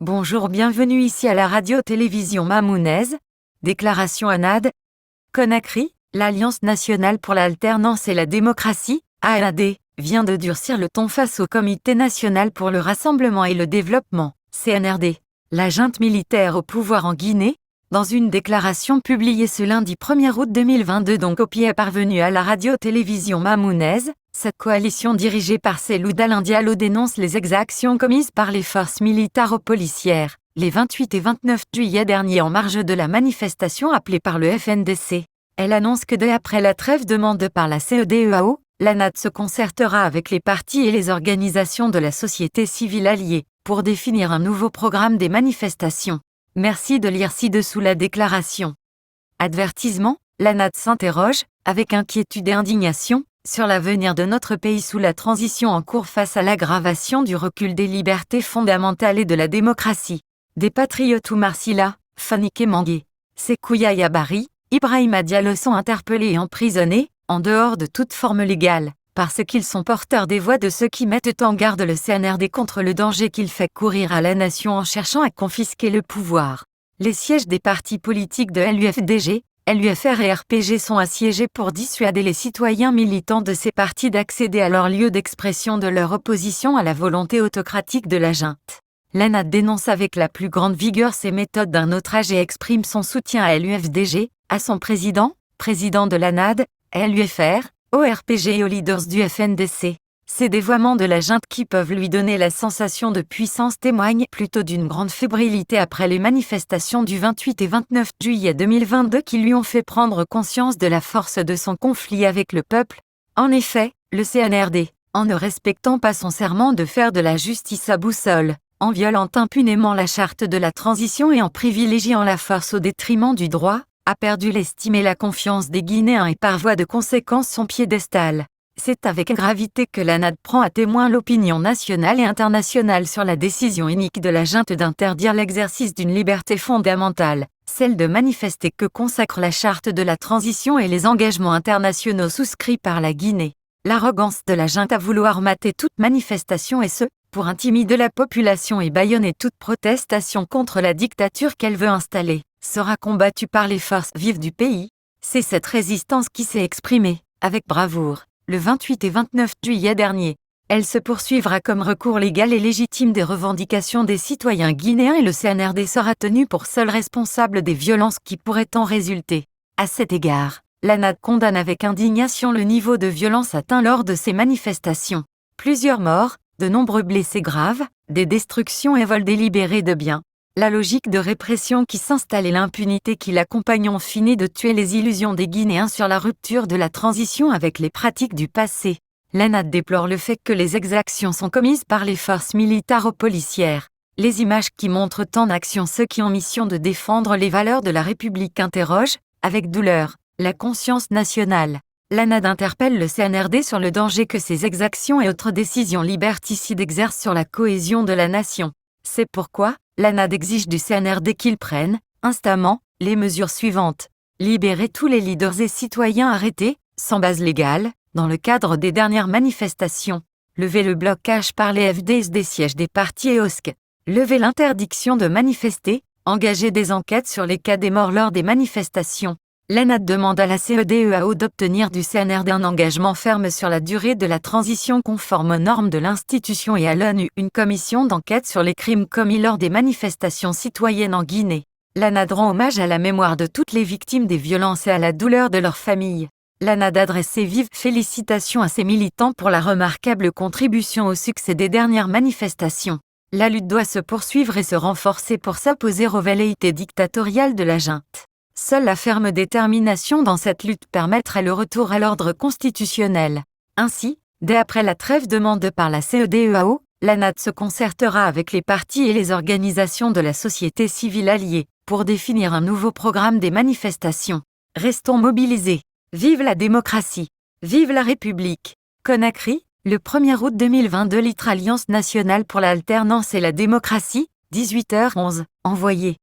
Bonjour, bienvenue ici à la radio-télévision Mamounaise. Déclaration ANAD. Conakry, l'Alliance nationale pour l'alternance et la démocratie, ANAD, vient de durcir le ton face au Comité national pour le rassemblement et le développement, CNRD, la junte militaire au pouvoir en Guinée. Dans une déclaration publiée ce lundi 1er août 2022 dont copie est parvenue à la radio-télévision Mamounaise, cette coalition dirigée par Cellou Dalein Diallo dénonce les exactions commises par les forces militaro-policières, les 28 et 29 juillet dernier en marge de la manifestation appelée par le FNDC. Elle annonce que dès après la trêve demandée par la CEDEAO, l'ANAD se concertera avec les partis et les organisations de la société civile alliée, pour définir un nouveau programme des manifestations. Merci de lire ci-dessous la déclaration. Avertissement, l'ANAD s'interroge, avec inquiétude et indignation, sur l'avenir de notre pays sous la transition en cours face à l'aggravation du recul des libertés fondamentales et de la démocratie. Des patriotes Oumar Silla, Faniké Mangué, Sékouya Yabari, Ibrahima Diallo sont interpellés et emprisonnés, en dehors de toute forme légale, parce qu'ils sont porteurs des voix de ceux qui mettent en garde le CNRD contre le danger qu'il fait courir à la nation en cherchant à confisquer le pouvoir. Les sièges des partis politiques de l'UFDG, LUFR et RPG sont assiégés pour dissuader les citoyens militants de ces partis d'accéder à leur lieu d'expression de leur opposition à la volonté autocratique de la junte. L'ANAD dénonce avec la plus grande vigueur ces méthodes d'un autre âge et exprime son soutien à l'UFDG, à son président de l'ANAD, à l'UFR, au RPG et aux leaders du FNDC. Ces dévoiements de la junte qui peuvent lui donner la sensation de puissance témoignent plutôt d'une grande fébrilité après les manifestations du 28 et 29 juillet 2022 qui lui ont fait prendre conscience de la force de son conflit avec le peuple. En effet, le CNRD, en ne respectant pas son serment de faire de la justice sa boussole, en violant impunément la charte de la transition et en privilégiant la force au détriment du droit, a perdu l'estime et la confiance des Guinéens et par voie de conséquence son piédestal. C'est avec gravité que l'ANAD prend à témoin l'opinion nationale et internationale sur la décision inique de la junte d'interdire l'exercice d'une liberté fondamentale, celle de manifester que consacre la charte de la transition et les engagements internationaux souscrits par la Guinée. L'arrogance de la junte à vouloir mater toute manifestation et ce, pour intimider la population et bâillonner toute protestation contre la dictature qu'elle veut installer, sera combattue par les forces vives du pays. C'est cette résistance qui s'est exprimée, avec bravoure, le 28 et 29 juillet dernier. Elle se poursuivra comme recours légal et légitime des revendications des citoyens guinéens et le CNRD sera tenu pour seul responsable des violences qui pourraient en résulter. À cet égard, l'ANAD condamne avec indignation le niveau de violence atteint lors de ces manifestations. Plusieurs morts, de nombreux blessés graves, des destructions et vols délibérés de biens. La logique de répression qui s'installe et l'impunité qui l'accompagne ont fini de tuer les illusions des Guinéens sur la rupture de la transition avec les pratiques du passé. L'ANAD déplore le fait que les exactions sont commises par les forces militaro-policières. Les images qui montrent en action ceux qui ont mission de défendre les valeurs de la République interrogent, avec douleur, la conscience nationale. L'ANAD interpelle le CNRD sur le danger que ces exactions et autres décisions liberticides exercent sur la cohésion de la nation. C'est pourquoi, l'ANAD exige du CNRD qu'il prenne, instamment, les mesures suivantes. Libérer tous les leaders et citoyens arrêtés, sans base légale, dans le cadre des dernières manifestations. Lever le blocage par les FDS des sièges des partis et OSC. Lever l'interdiction de manifester, engager des enquêtes sur les cas des morts lors des manifestations. L'ANAD demande à la CEDEAO d'obtenir du CNRD un engagement ferme sur la durée de la transition conforme aux normes de l'institution et à l'ONU une commission d'enquête sur les crimes commis lors des manifestations citoyennes en Guinée. L'ANAD rend hommage à la mémoire de toutes les victimes des violences et à la douleur de leurs familles. L'ANAD adresse ses vives félicitations à ses militants pour la remarquable contribution au succès des dernières manifestations. La lutte doit se poursuivre et se renforcer pour s'opposer aux velléités dictatoriales de la junte. Seule la ferme détermination dans cette lutte permettrait le retour à l'ordre constitutionnel. Ainsi, dès après la trêve demandée par la CEDEAO, l'ANAD se concertera avec les partis et les organisations de la société civile alliée, pour définir un nouveau programme des manifestations. Restons mobilisés. Vive la démocratie. Vive la République. Conakry, le 1er août 2022 Alliance nationale pour l'alternance et la démocratie, 18h11, envoyé.